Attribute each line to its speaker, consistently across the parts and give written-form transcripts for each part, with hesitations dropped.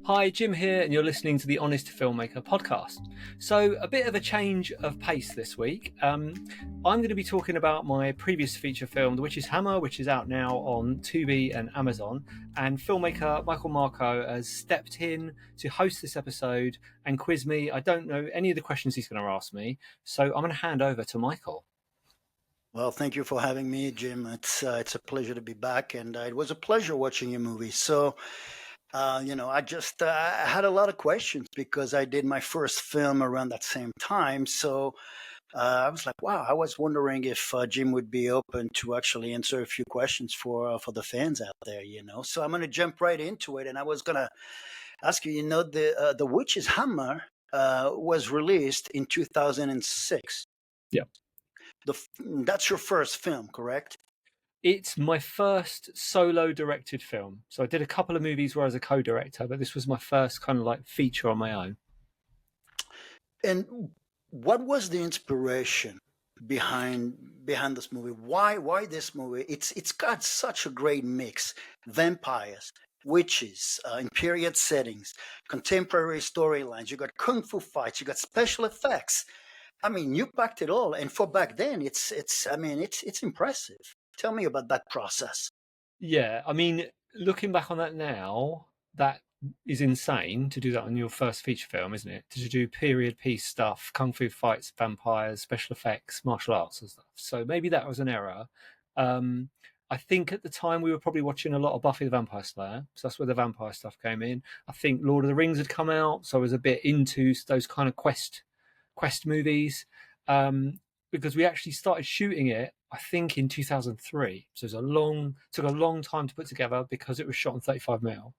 Speaker 1: Hi, Jim here, and you're listening to the Honest Filmmaker podcast. So, a bit of a change of pace this week. I'm going to be talking about my previous feature film, The Witch's Hammer, which is out now on Tubi and Amazon. And filmmaker Michael Marco has stepped in to host this episode and quiz me. I don't know any of the questions he's going to ask me, so I'm going to hand over to Michael.
Speaker 2: Well, thank you for having me, Jim. It's a pleasure to be back, and it was a pleasure watching your movie. So, I just had a lot of questions because I did my first film around that same time. So I was like, wow, I was wondering if Jim would be open to actually answer a few questions for the fans out there. So I'm going to jump right into it, and I was going to ask you. The Witch's Hammer was released in 2006.
Speaker 1: Yeah.
Speaker 2: That's your first film, correct?
Speaker 1: It's my first solo directed film. So I did a couple of movies where I was a co-director, but this was my first kind of like feature on my own.
Speaker 2: And what was the inspiration behind this movie? Why this movie? It's got such a great mix: vampires, witches, in period settings, contemporary storylines. You got kung fu fights. You got special effects. I mean, you packed it all. And for back then, it's impressive. Tell me about that process.
Speaker 1: Yeah, I mean, looking back on that now, that is insane to do that on your first feature film, isn't it? To do period piece stuff, kung fu fights, vampires, special effects, martial arts and stuff. So maybe that was an error. I think at the time we were probably watching a lot of Buffy the Vampire Slayer, so that's where the vampire stuff came in. I think Lord of the Rings had come out, so I was a bit into those kind of quest movies. Because we actually started shooting it, I think, in 2003. So it was took a long time to put together because it was shot on 35mm.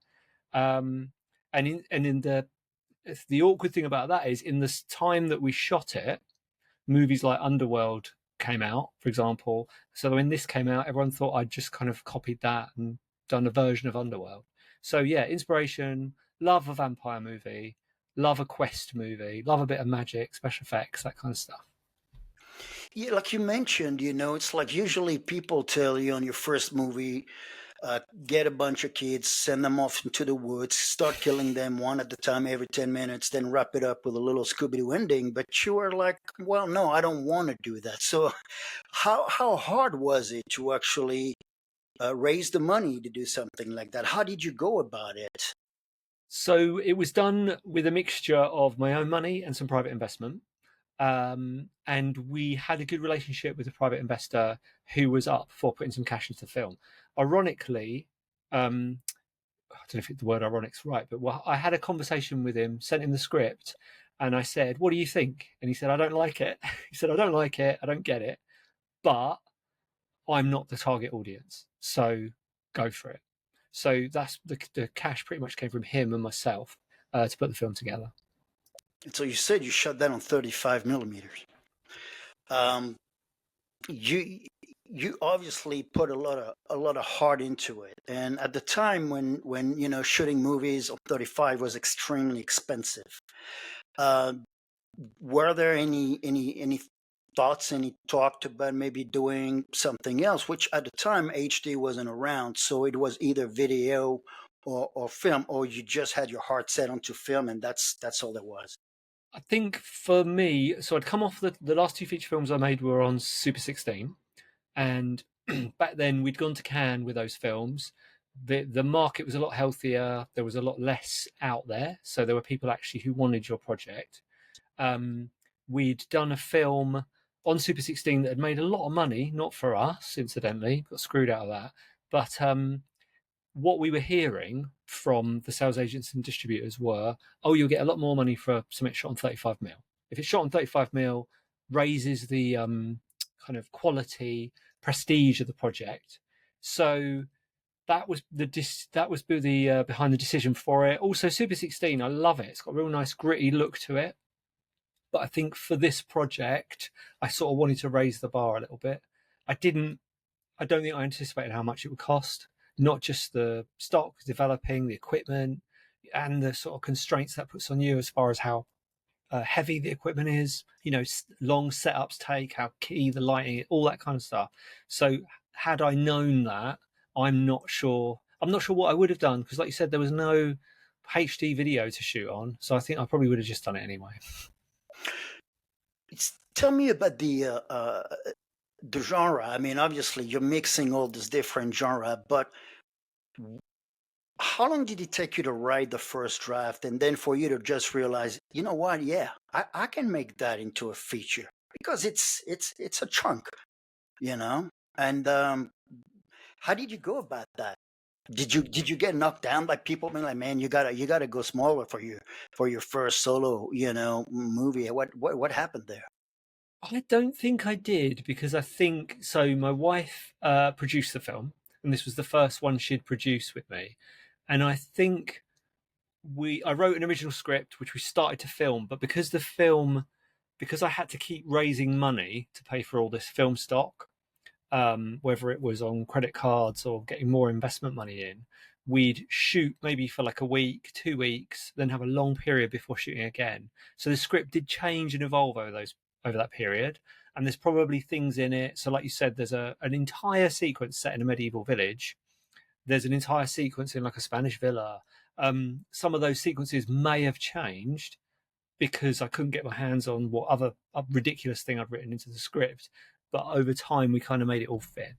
Speaker 1: And in the awkward thing about that is, in the time that we shot it, movies like Underworld came out, for example. So when this came out, everyone thought I'd just kind of copied that and done a version of Underworld. So yeah, inspiration, love a vampire movie, love a quest movie, love a bit of magic, special effects, that kind of stuff.
Speaker 2: Yeah, like you mentioned, it's like usually people tell you on your first movie, get a bunch of kids, send them off into the woods, start killing them one at a time every 10 minutes, then wrap it up with a little Scooby-Doo ending. But you were like, well, no, I don't want to do that. So how hard was it to actually raise the money to do something like that? How did you go about it?
Speaker 1: So it was done with a mixture of my own money and some private investment. And we had a good relationship with a private investor who was up for putting some cash into the film. Ironically, I don't know if the word ironic's right, but I had a conversation with him, sent him the script, and I said, "What do you think?" And he said, "I don't like it." He said, "I don't like it. I don't get it, but I'm not the target audience, so go for it." So that's the cash pretty much came from him and myself to put the film together.
Speaker 2: So you said you shot that on 35 millimeters. You obviously put a lot of heart into it, and at the time when shooting movies on 35 was extremely expensive. Uh, were there any thoughts, any talk about maybe doing something else? Which at the time HD wasn't around, so it was either video or film, or you just had your heart set onto film, and that's all there was.
Speaker 1: I think for me, so I'd come off the last two feature films I made were on Super 16, and back then we'd gone to Cannes with those films. The market was a lot healthier. There was a lot less out there, so there were people actually who wanted your project. We'd done a film on Super 16 that had made a lot of money, not for us, incidentally, got screwed out of that. But what we were hearing from the sales agents and distributors were, oh, you'll get a lot more money for something shot on 35mm. If it's shot on 35mm, raises the kind of quality, prestige of the project. So that was the behind the decision for it. Also, Super 16, I love it. It's got a real nice gritty look to it. But I think for this project, I sort of wanted to raise the bar a little bit. I don't think I anticipated how much it would cost. Not just the stock, developing, the equipment, and the sort of constraints that puts on you as far as how heavy the equipment is, long setups take, how key the lighting, all that kind of stuff. So had I known that, I'm not sure what I would have done, because like you said, there was no HD video to shoot on, so I think I probably would have just done it anyway.
Speaker 2: Tell me about the genre. I mean, obviously, you're mixing all this different genre, but how long did it take you to write the first draft, and then for you to just realize, you know what? Yeah, I can make that into a feature because it's a chunk, you know. And how did you go about that? Did you get knocked down by people being like, man, you gotta go smaller for your first solo, movie? What happened there?
Speaker 1: I don't think I did because I think so. My wife produced the film, and this was the first one she'd produced with me. And I think I wrote an original script which we started to film, but because I had to keep raising money to pay for all this film stock, whether it was on credit cards or getting more investment money in, we'd shoot maybe for like a week, 2 weeks, then have a long period before shooting again. So the script did change and evolve over that period. And there's probably things in it. So, like you said, there's an entire sequence set in a medieval village. There's an entire sequence in like a Spanish villa. Some of those sequences may have changed because I couldn't get my hands on what other ridiculous thing I'd written into the script. But over time, we kind of made it all fit.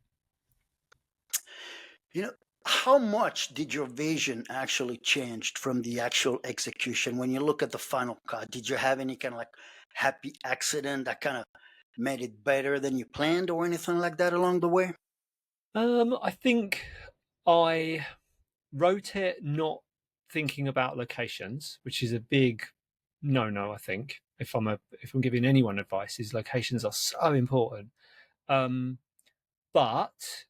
Speaker 2: You know, how much did your vision actually changed from the actual execution when you look at the final cut? Did you have any kind of like happy accident that kind of made it better than you planned or anything like that along the way?
Speaker 1: I think I wrote it not thinking about locations, which is a big no. I think if I'm giving anyone advice, is locations are so important. Um, but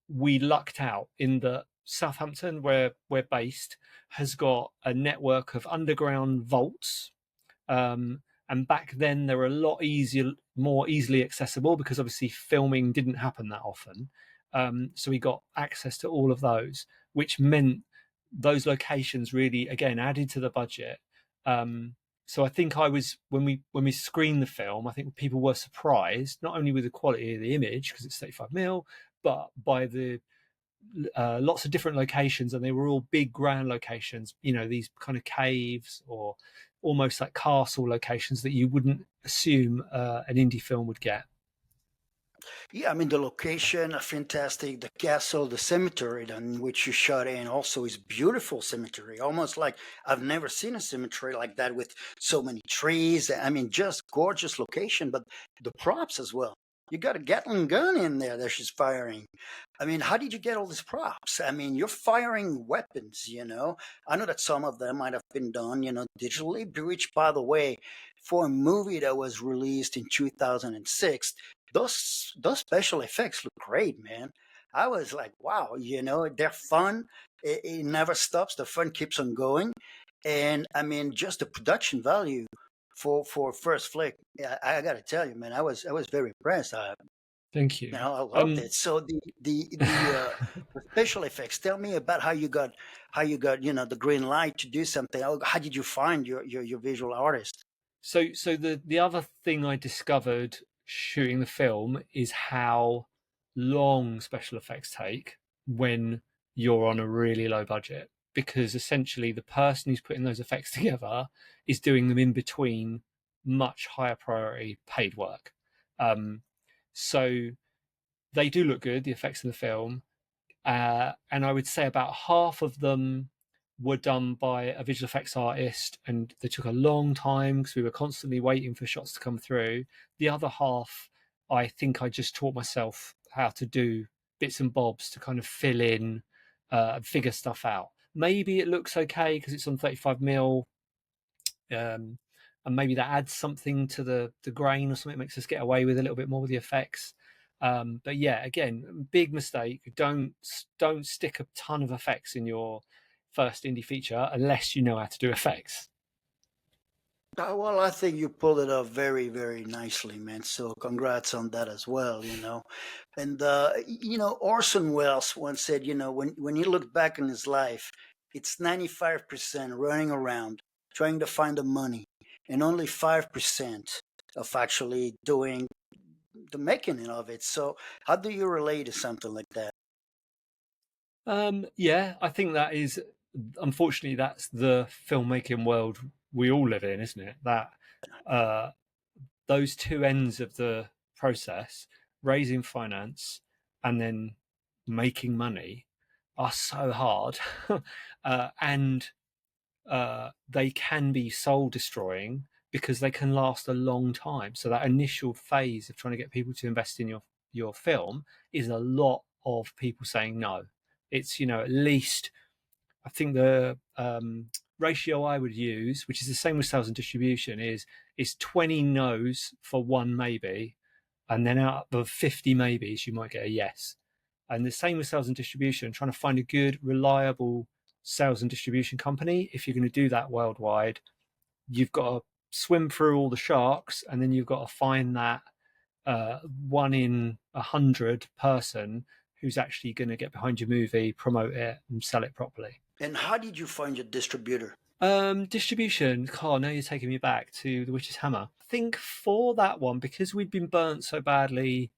Speaker 1: we lucked out in that Southampton, where we're based, has got a network of underground vaults. And back then, they were a lot easier, more easily accessible because obviously filming didn't happen that often. So we got access to all of those, which meant those locations really, again, added to the budget. So I think I was when we screened the film, I think people were surprised not only with the quality of the image because it's 35 mil, but by the lots of different locations, and they were all big grand locations, these kind of caves or almost like castle locations that you wouldn't assume an indie film would get.
Speaker 2: Yeah, I mean, the location are fantastic. The castle, the cemetery in which you shot in also is beautiful cemetery. Almost like I've never seen a cemetery like that with so many trees. I mean, just gorgeous location, but the props as well. You got a Gatling gun in there that she's firing. I mean, how did you get all these props? I mean, you're firing weapons. I know that some of them might have been done, digitally, which, by the way, for a movie that was released in 2006, those special effects look great, man. I was like, wow, they're fun. It never stops. The fun keeps on going, and I mean, just the production value for first flick. I got to tell you, man, I was very impressed.
Speaker 1: Thank you.
Speaker 2: I loved it. So the special effects. Tell me about how you got the green light to do something. How did you find your visual artist?
Speaker 1: So the other thing I discovered shooting the film is how long special effects take when you're on a really low budget, because essentially the person who's putting those effects together is doing them in between much higher priority paid work. Um, so they do look good, the effects in the film, and I would say about half of them were done by a visual effects artist, and they took a long time because we were constantly waiting for shots to come through. The other half, I think I just taught myself how to do bits and bobs to kind of fill in and figure stuff out. Maybe it looks okay because it's on 35 mil, um, and maybe that adds something to the grain or something, makes us get away with a little bit more with the effects. But yeah, again, big mistake. Don't stick a ton of effects in your first indie feature unless you know how to do effects.
Speaker 2: Well, I think you pulled it off very, very nicely, man. So congrats on that as well, And Orson Welles once said, when he looked back in his life, it's 95% running around trying to find the money, and only 5% of actually doing the making of it. So how do you relate to something like that?
Speaker 1: Yeah, I think that is. unfortunately, that's the filmmaking world we all live in, isn't it? That uh, those two ends of the process, raising finance and then making money, are so hard, and they can be soul destroying because they can last a long time. So that initial phase of trying to get people to invest in your film is a lot of people saying no. It's, at least, I think the ratio I would use, which is the same with sales and distribution, is 20 no's for one maybe, and then out of 50 maybes you might get a yes. And the same with sales and distribution, trying to find a good, reliable sales and distribution company. If you're going to do that worldwide, you've got to swim through all the sharks, and then you've got to find that one in 100 person who's actually going to get behind your movie, promote it, and sell it properly.
Speaker 2: And how did you find your distributor?
Speaker 1: Distribution. Carl, now you're taking me back to The Witch's Hammer. I think for that one, because we'd been burnt so badly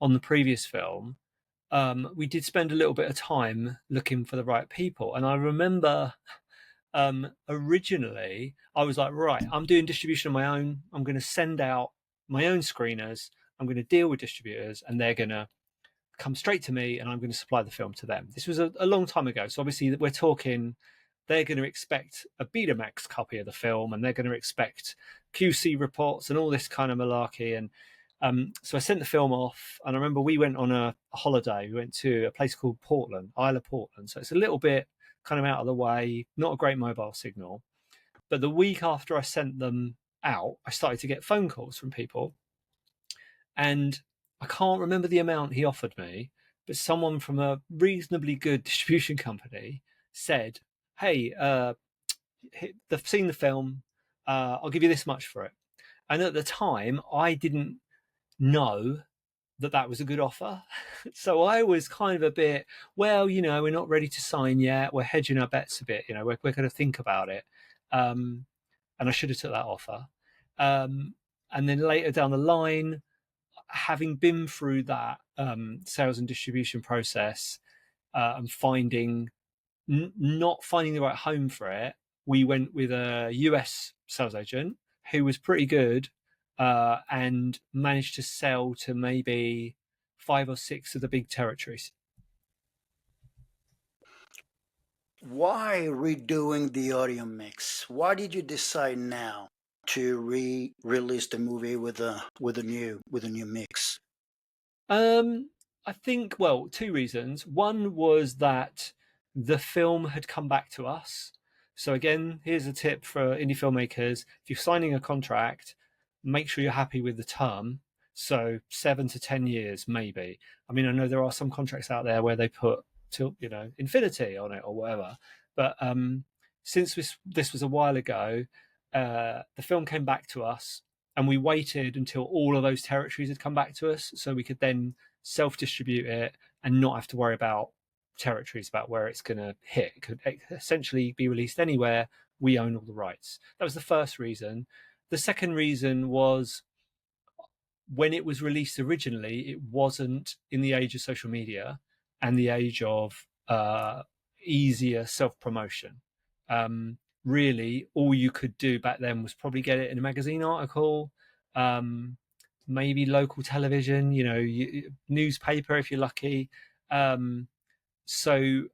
Speaker 1: on the previous film, we did spend a little bit of time looking for the right people. And I remember originally I was like, right, I'm doing distribution on my own. I'm going to send out my own screeners. I'm going to deal with distributors, and they're going to come straight to me, and I'm going to supply the film to them. This was a long time ago. So obviously we're talking, they're going to expect a Betamax copy of the film, and they're going to expect QC reports and all this kind of malarkey. And so I sent the film off, and I remember we went on a holiday. We went to a place called Portland, Isle of Portland. So it's a little bit kind of out of the way, not a great mobile signal. But the week after I sent them out, I started to get phone calls from people, and I can't remember the amount he offered me, but someone from a reasonably good distribution company said, "Hey, they've seen the film. I'll give you this much for it." And at the time, I didn't know that that was a good offer. So I was kind of a bit, well, we're not ready to sign yet. We're hedging our bets a bit. We're going to think about it. And I should have took that offer. And then later down the line, having been through that sales and distribution process, and not finding the right home for it, we went with a US sales agent who was pretty good, and managed to sell to maybe 5 or 6 of the big territories.
Speaker 2: Why redoing the audio mix? Why did you decide now to release the movie with a new mix?
Speaker 1: I think, well, 2 reasons. One was that the film had come back to us. So again, here's a tip for indie filmmakers: if you're signing a contract, make sure you're happy with the term. So 7 to 10 years, maybe. I mean, I know there are some contracts out there where they put till infinity on it or whatever. But since this was a while ago, the film came back to us, and we waited until all of those territories had come back to us, so we could then self-distribute it and not have to worry about territories, about where it's going to hit. It could essentially be released anywhere. We own all the rights. That was the first reason. The second reason was, when it was released originally, it wasn't in the age of social media and the age of easier self-promotion. Really, all you could do back then was probably get it in a magazine article, maybe local television, newspaper if you're lucky. So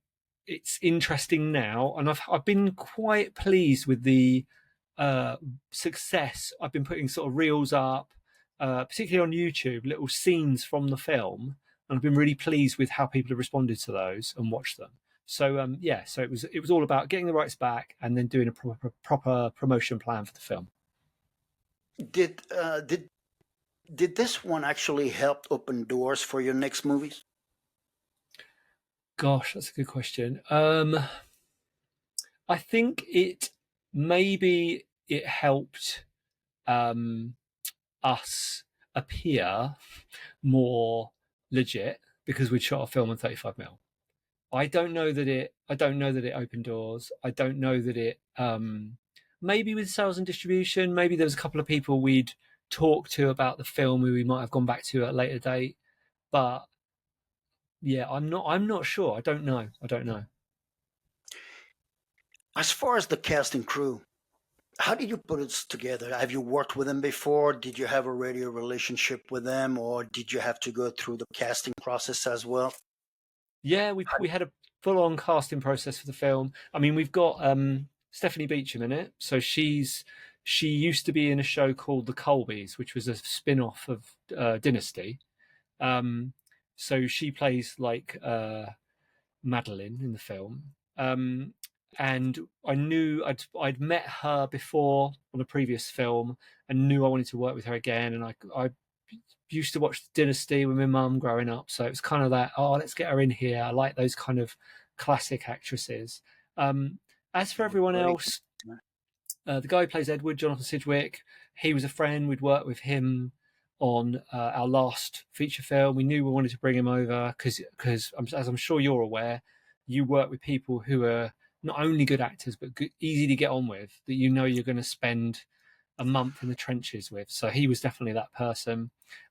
Speaker 1: it's interesting now, and I've been quite pleased with the success. I've been putting sort of reels up, particularly on YouTube, little scenes from the film, and I've been really pleased with how people have responded to those and watched them. So yeah, so it was all about getting the rights back and then doing a proper promotion plan for the film.
Speaker 2: Did uh, did did this one actually help open doors for your next movies?
Speaker 1: Gosh, that's a good question. I think it helped um, us appear more legit because we'd shot a film on 35mm. I don't know that it opened doors. I don't know that it maybe with sales and distribution, maybe there was a couple of people we'd talked to about the film who we might have gone back to at a later date. But yeah, I'm not sure. I don't know.
Speaker 2: As far as the cast and crew, how did you put it together? Have you worked with them before? Did you have already a relationship with them, or did you have to go through the casting process as well?
Speaker 1: Yeah, we had a full on casting process for the film. I mean, we've got Stephanie Beacham in it. So she used to be in a show called The Colbys, which was a spin-off of Dynasty. Um, so she plays like Madeline in the film. And I knew I'd met her before on a previous film and knew I wanted to work with her again. And I used to watch Dynasty with my mum growing up, so it was kind of that. Oh, let's get her in here. I like those kind of classic actresses. Um, as for everyone
Speaker 2: Great.
Speaker 1: else, the guy who plays Edward, Jonathan Sidgwick, he was a friend. We'd worked with him on our last feature film. We knew we wanted to bring him over because as I'm sure you're aware, you work with people who are not only good actors but good, easy to get on with. That you know you're going to spend a month in the trenches with. So he was definitely that person.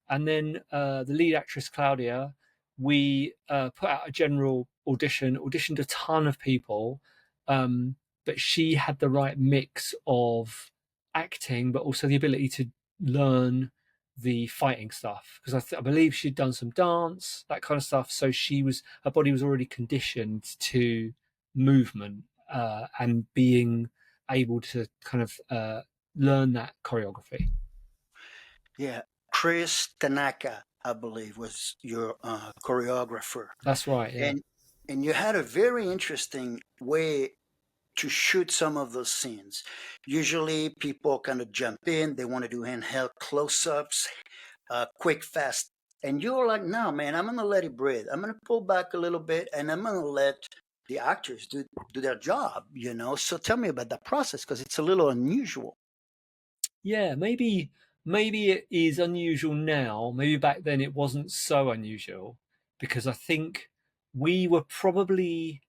Speaker 1: And then the lead actress Claudia, we put out a general audition, auditioned a ton of people, um, but she had the right mix of acting, but also the ability to learn the fighting stuff because I believe she'd done some dance, that kind of stuff. So her body was already conditioned to movement and being able to kind of learn that choreography.
Speaker 2: Yeah, Chris Tanaka, I believe, was your choreographer,
Speaker 1: That's right. Yeah.
Speaker 2: and you had a very interesting way to shoot some of those scenes. Usually, people kind of jump in; they want to do handheld close-ups, quick, fast. And you're like, no, man, I'm gonna let it breathe. I'm gonna pull back a little bit, and I'm gonna let the actors do their job. So tell me about that process because it's a little unusual.
Speaker 1: Yeah, maybe it is unusual now. Maybe back then it wasn't so unusual because I think we were probably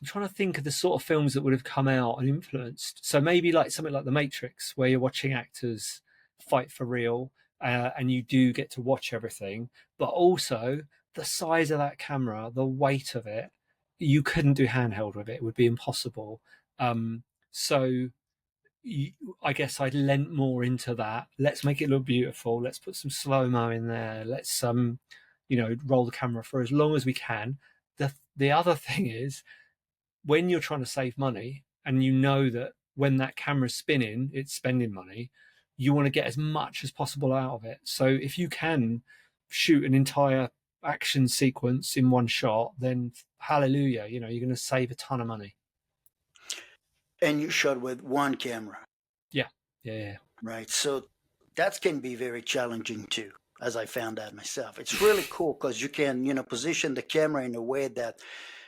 Speaker 1: I'm trying to think of the sort of films that would have come out and influenced. So maybe like something like The Matrix, where you're watching actors fight for real, and you do get to watch everything, but also the size of that camera, the weight of it, you couldn't do handheld with it. It would be impossible. Um, so you, I guess I lent more into that. Let's make it look beautiful. Let's put some slow mo in there. Let's roll the camera for as long as we can. The other thing is when you're trying to save money and you know that when that camera's spinning, it's spending money, you want to get as much as possible out of it. So if you can shoot an entire action sequence in one shot, then hallelujah, you're going to save a ton of money.
Speaker 2: And you shot with one camera,
Speaker 1: Yeah, yeah, yeah.
Speaker 2: right? So that can be very challenging too, as I found out myself. It's really cool because you can, position the camera in a way that,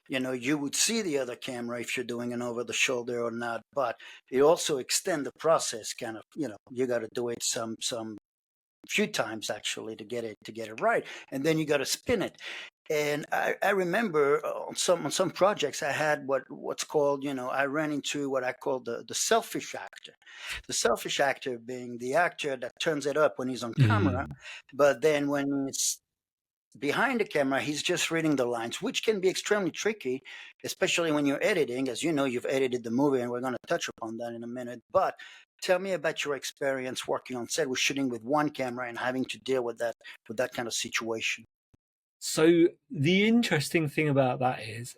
Speaker 2: you would see the other camera if you're doing an over the shoulder or not, but it also extend the process kind of, you got to do it some few times actually to get it right, and then you got to spin it. And I remember on some projects I had what's called, I ran into what I call the selfish actor. The selfish actor being the actor that turns it up when he's on camera,
Speaker 1: Mm.
Speaker 2: but then when it's behind the camera, he's just reading the lines, which can be extremely tricky, especially when you're editing. As you know, you've edited the movie, and we're going to touch upon that in a minute. But tell me about your experience working on set with shooting with one camera and having to deal with that kind of situation.
Speaker 1: So the interesting thing about that is,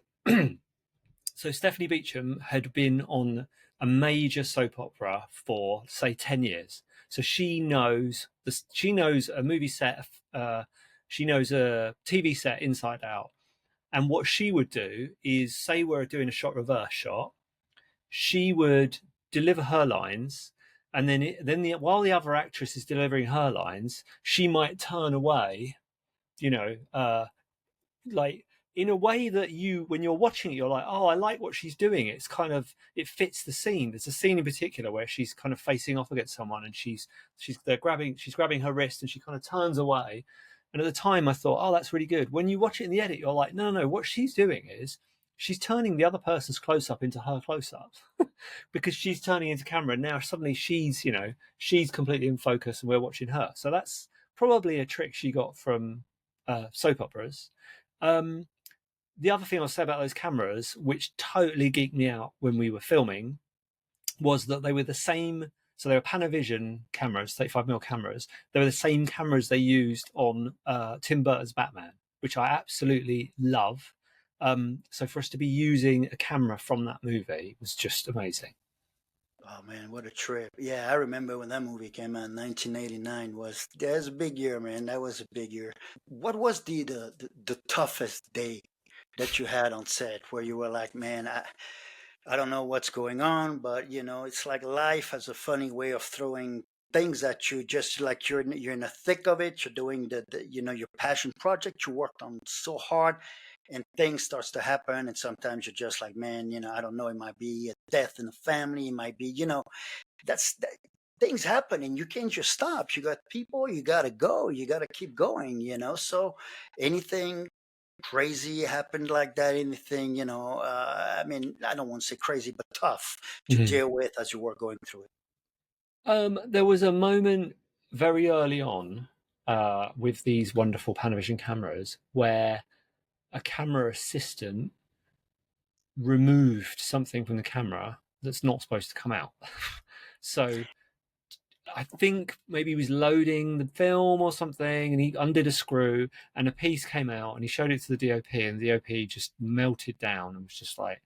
Speaker 1: so Stephanie Beacham had been on a major soap opera for say 10 years. So she knows a movie set, she knows a TV set inside out. And what she would do is say we're doing a shot reverse shot, she would deliver her lines, and while the other actress is delivering her lines, she might turn away, you know, like in a way that when you're watching it, you're like, oh, I like what she's doing. It's kind of it fits the scene. There's a scene in particular where she's kind of facing off against someone, and she's grabbing her wrist, and she kind of turns away. And at the time, I thought, oh, that's really good. When you watch it in the edit, you're like, no, no, no. What she's doing is she's turning the other person's close up into her close up because she's turning into camera. And now suddenly she's completely in focus, and we're watching her. So that's probably a trick she got from soap operas. Um, the other thing I'll say about those cameras, which totally geeked me out when we were filming, was that they were the same. So they were Panavision cameras, 35mm cameras. They were the same cameras they used on Tim Burton's Batman, which I absolutely love. So for us to be using a camera from that movie was just amazing.
Speaker 2: Oh man, what a trip! Yeah, I remember when that movie came out in 1989. That's a big year, man. That was a big year. What was the toughest day that you had on set where you were like, man, I don't know what's going on, but it's like life has a funny way of throwing things at you. Just like you're in the thick of it, you're doing the your passion project you worked on so hard, and things starts to happen, and sometimes you're just like, man, I don't know, it might be a death in the family, it might be, things happen, and you can't just stop. You got people, you got to go, you got to keep going. So anything crazy happened like that? Anything, I mean, I don't want to say crazy, but tough to
Speaker 1: Mhm.
Speaker 2: deal with as you were going through it?
Speaker 1: There was a moment very early on with these wonderful Panavision cameras where a camera assistant removed something from the camera that's not supposed to come out. So I think maybe he was loading the film or something, and he undid a screw, and a piece came out, and he showed it to the DOP, and the DOP just melted down and was just like,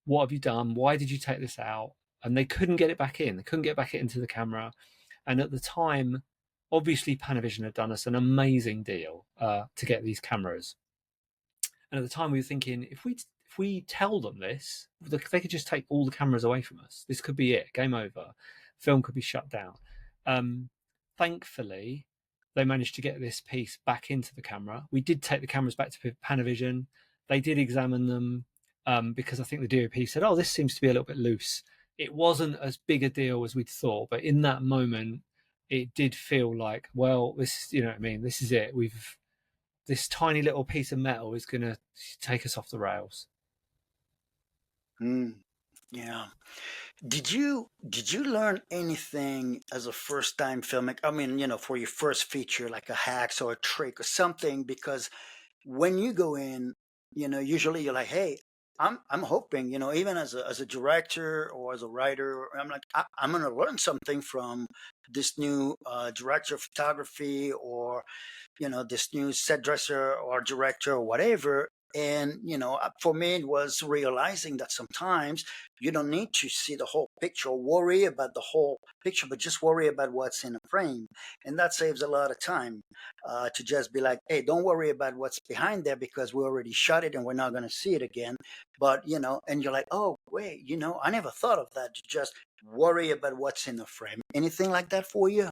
Speaker 1: "What have you done? Why did you take this out?" And they couldn't get it back in. They couldn't get back into the camera. And at the time, obviously, Panavision had done us an amazing deal to get these cameras. And at the time, we were thinking, if we tell them this, they could just take all the cameras away from us. This could be it. Game over. Film could be shut down. Um, Thankfully, they managed to get this piece back into the camera. We did take the cameras back to Panavision. They did examine them because I think the DOP said, "Oh, this seems to be a little bit loose." It wasn't as big a deal as we'd thought, but in that moment, it did feel like, well, this, you know what I mean? This is it. We've This tiny little piece of metal is going to take us off the rails.
Speaker 2: Mm, yeah. Did you learn anything as a first time filmmaker? I mean, for your first feature, like a hacks or a trick or something, because when you go in, usually you're like, hey, I'm hoping, even as a director or as a writer, I'm like, I'm gonna learn something from this new director of photography, or this new set dresser or director or whatever. And for me, it was realizing that sometimes you don't need to see the whole picture or worry about the whole picture, but just worry about what's in a frame. And that saves a lot of time, to just be like, hey, don't worry about what's behind there because we already shot it and we're not going to see it again. But and you're like, oh wait, I never thought of that, to just worry about what's in the frame. Anything like that for you?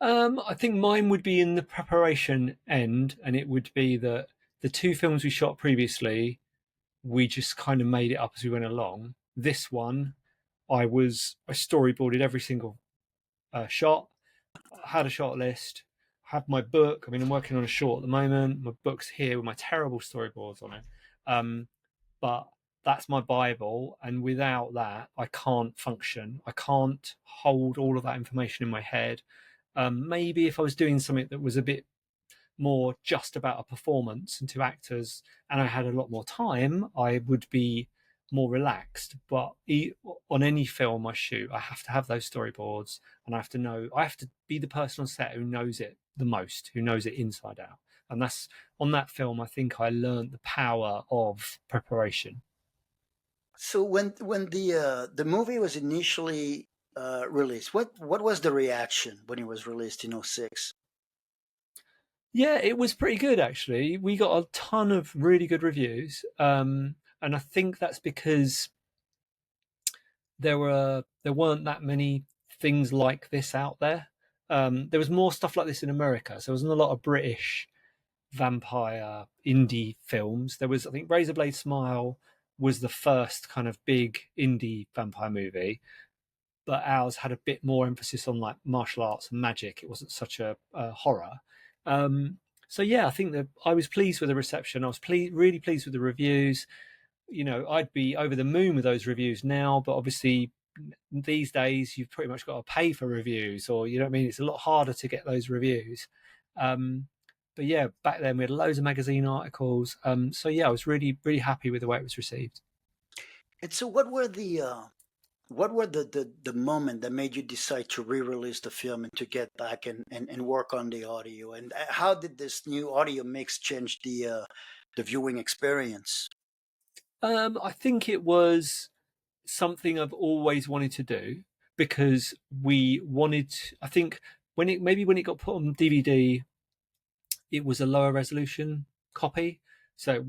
Speaker 1: I think mine would be in the preparation end, and it would be that the two films we shot previously, we just kind of made it up as we went along. This one, I storyboarded every single shot. I had a shot list. I have my book. I mean, I'm working on a short at the moment. My book's here with my terrible storyboards on it. Um, but that's my Bible. And without that, I can't function. I can't hold all of that information in my head. Maybe if I was doing something that was a bit more just about a performance and two actors, and I had a lot more time, I would be more relaxed. But on any film I shoot, I have to have those storyboards, and I have to be the person on set who knows it the most, who knows it inside out. And that's on that film. I think I learned the power of preparation.
Speaker 2: So when the movie was initially released, what was the reaction when it was released in '06?
Speaker 1: Yeah, it was pretty good actually. We got a ton of really good reviews, and I think that's because there weren't that many things like this out there. There was more stuff like this in America, so there wasn't a lot of British vampire indie films. There was, I think, Razorblade Smile was the first kind of big indie vampire movie, but ours had a bit more emphasis on like martial arts and magic. It wasn't such a horror. Um, so yeah, I think that I was pleased with the reception. I was really pleased with the reviews. I'd be over the moon with those reviews now, but obviously these days you've pretty much got to pay for reviews, or you know what I mean. It's a lot harder to get those reviews. Um, but yeah, back then we had loads of magazine articles. So yeah, I was really, really happy with the way it was received.
Speaker 2: And so, what were the moment that made you decide to re-release the film and to get back and work on the audio? And how did this new audio mix change the viewing experience?
Speaker 1: I think it was something I've always wanted to do because we wanted. I think when it got put on DVD, it was a lower resolution copy, so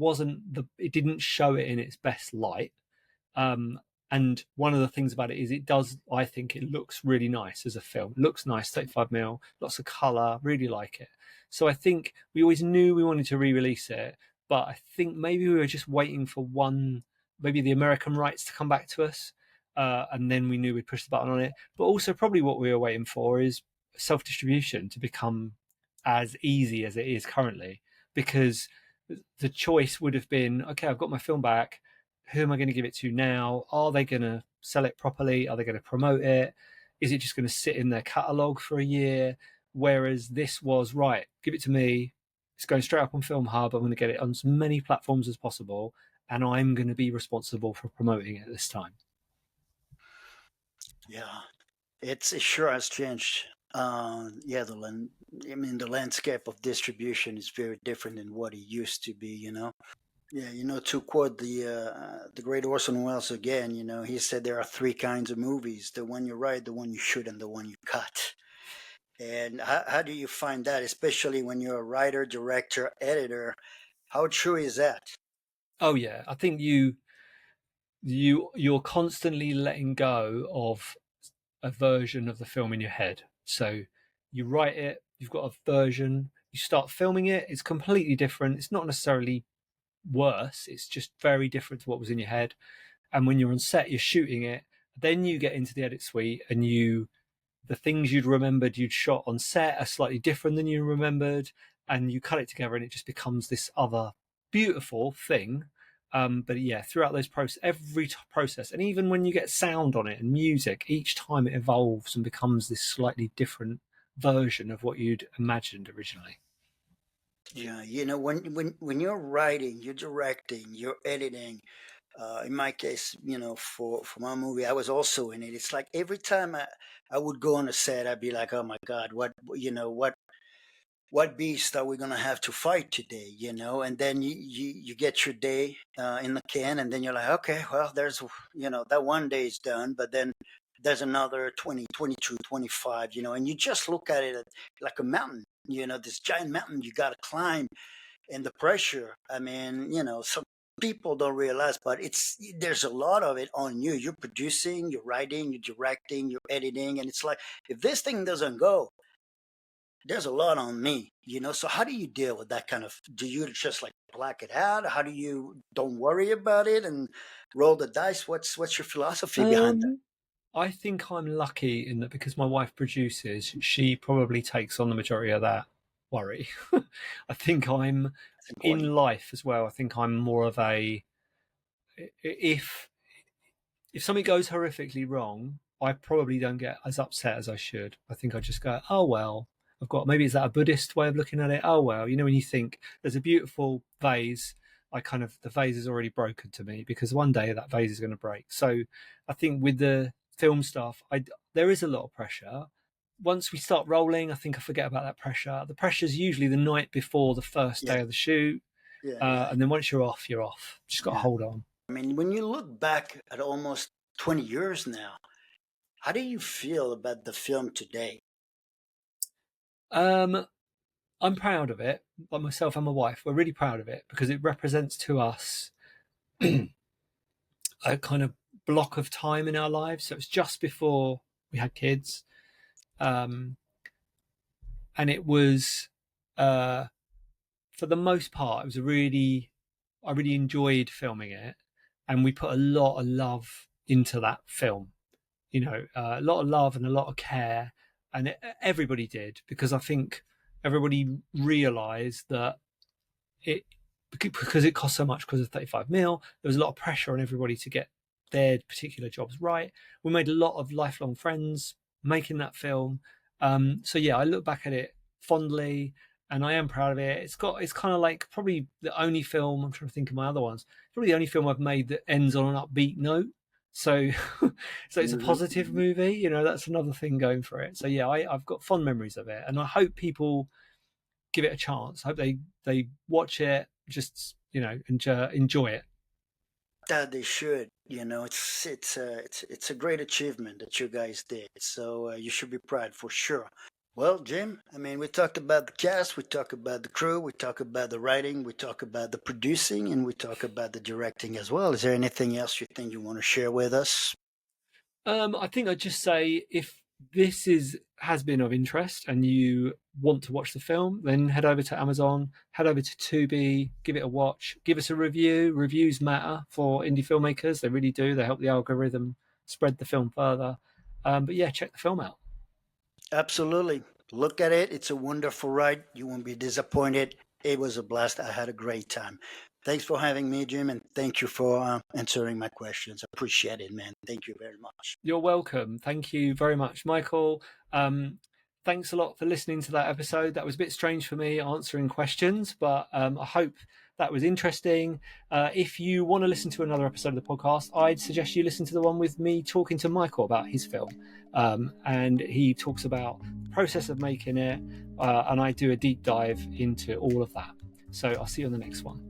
Speaker 1: it didn't show it in its best light. Um, and one of the things about it is it does, I think it looks really nice as a film. It looks nice, 35mm, lots of color, really like it. So I think we always knew we wanted to re-release it, but I think maybe we were just waiting for maybe the American rights to come back to us. And then we knew we'd push the button on it. But also probably what we were waiting for is self-distribution to become as easy as it is currently, because the choice would have been, okay, I've got my film back, who am I going to give it to now? Are they going to sell it properly? Are they going to promote it? Is it just going to sit in their catalog for a year? Whereas this was, right, give it to me. It's going straight up on Film Hub. I'm going to get it on as many platforms as possible, and I'm going to be responsible for promoting it this time.
Speaker 2: Yeah, it sure has changed. Yeah, I mean, the landscape of distribution is very different than what it used to be. Yeah, to quote the great Orson Welles again, he said there are three kinds of movies: the one you write, the one you shoot, and the one you cut. And how do you find that, especially when you're a writer, director, editor? How true is that?
Speaker 1: Oh yeah, I think you're constantly letting go of a version of the film in your head. So you write it, you've got a version, you start filming it, it's completely different. It's not necessarily worse, it's just very different to what was in your head. And when you're on set, you're shooting it, then you get into the edit suite and the things you'd remembered you'd shot on set are slightly different than you remembered, and you cut it together and it just becomes this other beautiful thing. But yeah, throughout those every process, and even when you get sound on it and music, each time it evolves and becomes this slightly different version of what you'd imagined originally.
Speaker 2: Yeah, when you're writing, you're directing, you're editing. In my case, for my movie, I was also in it. It's like every time I would go on a set, I'd be like, oh my God, what beast are we gonna have to fight today? And then you get your day in the can, and then you're like, okay, well, there's that one day is done, but then there's another 20, 22, 25, and you just look at it like a mountain, this giant mountain you got to climb, and the pressure. I mean, some people don't realize, but there's a lot of it on you. You're producing, you're writing, you're directing, you're editing, and it's like if this thing doesn't go, there's a lot on me. So how do you deal with that kind of? Do you just like black it out? How do you don't worry about it and roll the dice? What's your philosophy behind that?
Speaker 1: Um, I think I'm lucky in that because my wife produces, she probably takes on the majority of that worry. I think I'm
Speaker 2: That's important.
Speaker 1: in life as well. I think I'm more of a if if something goes horrifically wrong, I probably don't get as upset as I should. I think I just go, oh well, maybe is that a Buddhist way of looking at it? Oh well, when you think there's a beautiful vase, the vase is already broken to me because one day that vase is going to break. So I think with the film stuff, there is a lot of pressure. Once we start rolling, I think I forget about that pressure. The pressure is usually the night before the first
Speaker 2: Yeah,
Speaker 1: day of the shoot,
Speaker 2: yeah, yeah,
Speaker 1: and then once you're off, you're off. Just got to
Speaker 2: yeah.
Speaker 1: hold on.
Speaker 2: I mean, when you look back at almost 20 years now, how do you feel about the film today?
Speaker 1: Um, I'm proud of it, like myself and my wife. We're really proud of it because it represents to us a kind of block of time in our lives. So it's just before we had kids, um, and it was, uh, for the most part, I really enjoyed filming it, and we put a lot of love into that film. A lot of love and a lot of care, and everybody did because I think everybody realised that it because it cost so much because of 35mm, there was a lot of pressure on everybody to get their particular jobs right. We made a lot of lifelong friends making that film. So yeah, I look back at it fondly. and I am proud of it. It's kind of like probably the only film, I'm trying to think of my other ones. Probably the only film I've made that ends on an upbeat note. So, so it's a
Speaker 2: Mhm.
Speaker 1: positive movie. You know, that's another thing going for it. So yeah, I've got fond memories of it, and I hope people give it a chance. I hope they watch it, just enjoy it.
Speaker 2: That they should. It's a great achievement that you guys did. So you should be proud for sure. Well, Jim, I mean, we talked about the cast, we talked about the crew, we talked about the writing, we talked about the producing, and we talked about the directing as well. Is there anything else you think you want to share with us?
Speaker 1: I think I'd just say if this has been of interest and you want to watch the film, then head over to Amazon, head over to Tubi, give it a watch, give us a review. Reviews matter for indie filmmakers; they really do. They help the algorithm spread the film further. But yeah, check the film out.
Speaker 2: Absolutely. Look at it. It's a wonderful ride. You won't be disappointed. It was a blast. I had a great time. Thanks for having me, Jim, and thank you for answering my questions. I appreciate it, man. Thank you very much.
Speaker 1: You're welcome. Thank you very much, Michael. Thanks a lot for listening to that episode. That was a bit strange for me answering questions, but I hope that was interesting. If you want to listen to another episode of the podcast, I'd suggest you listen to the one with me talking to Michael about his film. And he talks about the process of making it, and I do a deep dive into all of that. So I'll see you on the next one.